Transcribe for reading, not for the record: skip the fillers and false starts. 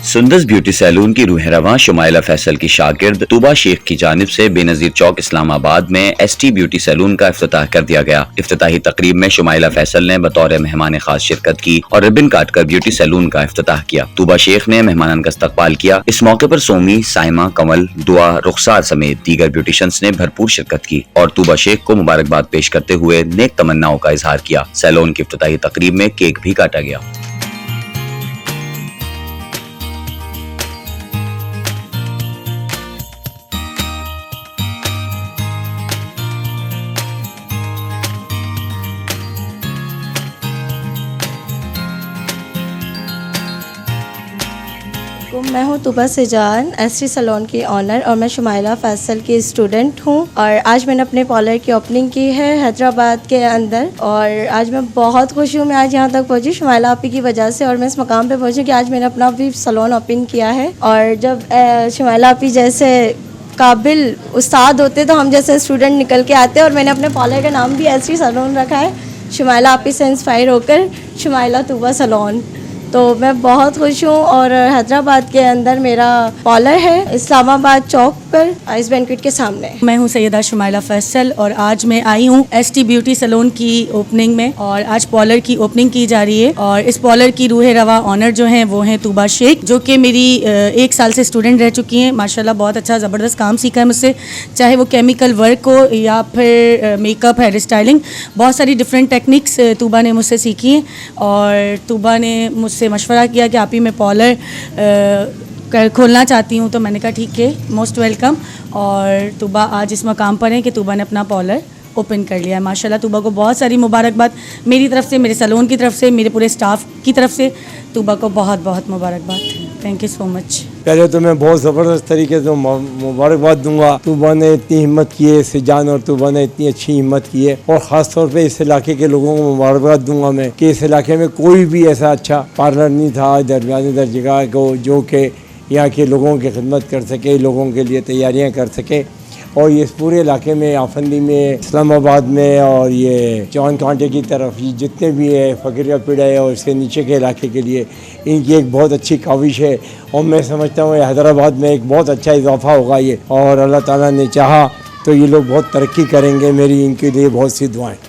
Sundas beauty salon की रूह रवां शुमाइला फैसल की शागिर्द तूबा शेख की जानिब से बेनजीर चौक इस्लामाबाद में ST ब्यूटी सैलून का इफ्तिताह कर दिया गया। इफ्तिताही तकरीब में शुमाइला फैसल ने बतौर मेहमान खास शिरकत की और रिबन काट कर ब्यूटी सैलून का इफ्तिताह किया। तूबा शेख ने मेहमानन का इस्तकबाल किया। इस मौके पर सोमी, साइमा, कमल, दुआ, रुखसार समेत दीगर ब्यूटिशियंस ने भरपूर शिरकत की और तूबा शेख को मुबारकबाद पेश करते हुए नेक तमन्नाओं का इजहार किया। सैलून की इफ्तिताही तकरीब में केक भी काटा गया। मैं हूँ तूबा सेजान, ST सैलून की ऑनर और मैं शुमाइला फैसल की स्टूडेंट हूँ। और आज मैंने अपने पार्लर की ओपनिंग की है हैदराबाद के अंदर और आज मैं बहुत खुश हूँ। मैं आज यहाँ तक पहुँची शुमाइला आपी की वजह से और मैं इस मकाम पे पहुँची कि आज मैंने अपना भी सैलून ओपन किया है। और जब शुमाइला आपी जैसे काबिल उस्ताद होते तो हम जैसे स्टूडेंट निकल के आते और मैंने अपने पार्लर का नाम भी ST सैलून रखा है, शुमाइला आपी से इंस्पायर होकर शुमाइला तूबा सैलून। तो मैं बहुत खुश हूँ और हैदराबाद के अंदर मेरा पार्लर है, इस्लामाबाद चौक पर आइस बैंक्वेट के सामने। मैं हूँ सैयदा शुमाइला फैसल और आज मैं आई हूँ ST ब्यूटी सैलून की ओपनिंग में और आज पार्लर की ओपनिंग की जा रही है। और इस पार्लर की रूह रवा ऑनर जो हैं वो हैं तूबा शेख, जो कि मेरी 1 साल से स्टूडेंट रह चुकी हैं। माशाल्लाह बहुत अच्छा ज़बरदस्त काम सीखा है मुझसे, चाहे वो केमिकल वर्क हो या फिर मेकअप, हेयर स्टाइलिंग, बहुत सारी डिफरेंट टेक्निक्स तूबा ने मुझसे सीखी हैं। और तूबा ने मुझसे मशवरा किया कि आप ही मैं पार्लर खोलना चाहती हूँ, तो मैंने कहा ठीक है, मोस्ट वेलकम। और तूबा आज इस मकाम पर है कि तूबा ने अपना पार्लर ओपन कर लिया है। माशाल्लाह तूबा को बहुत सारी मुबारकबाद मेरी तरफ से, मेरे सैलून की तरफ से, मेरे पूरे स्टाफ की तरफ से। तूबा को बहुत बहुत मुबारकबाद। Thank you so much. पहले तो मैं बहुत ज़बरदस्त तरीके से मुबारकबाद दूंगा। तूबा ने इतनी हिम्मत की है, सिजान और तूबा ने इतनी अच्छी हिम्मत की है और ख़ास तौर पे इस इलाके के लोगों को मुबारकबाद दूंगा मैं कि इस इलाके में कोई भी ऐसा अच्छा पार्लर नहीं था दरमियानी दर्जे को जो कि यहाँ के लोगों की खिदमत कर सके, लोगों के लिए तैयारियाँ कर सके। और ये इस पूरे इलाके में, आफंदी में, इस्लामाबाद में और ये चौन कांटे की तरफ ये जितने भी है, फ़कीरिया पीड़ा है और इसके नीचे के इलाके के लिए इनकी एक बहुत अच्छी काविश है। और मैं समझता हूँ हैदराबाद में एक बहुत अच्छा इजाफा होगा ये, और अल्लाह ताला ने चाहा तो ये लोग बहुत तरक्की करेंगे। मेरी इनके लिए बहुत सी दुआएं।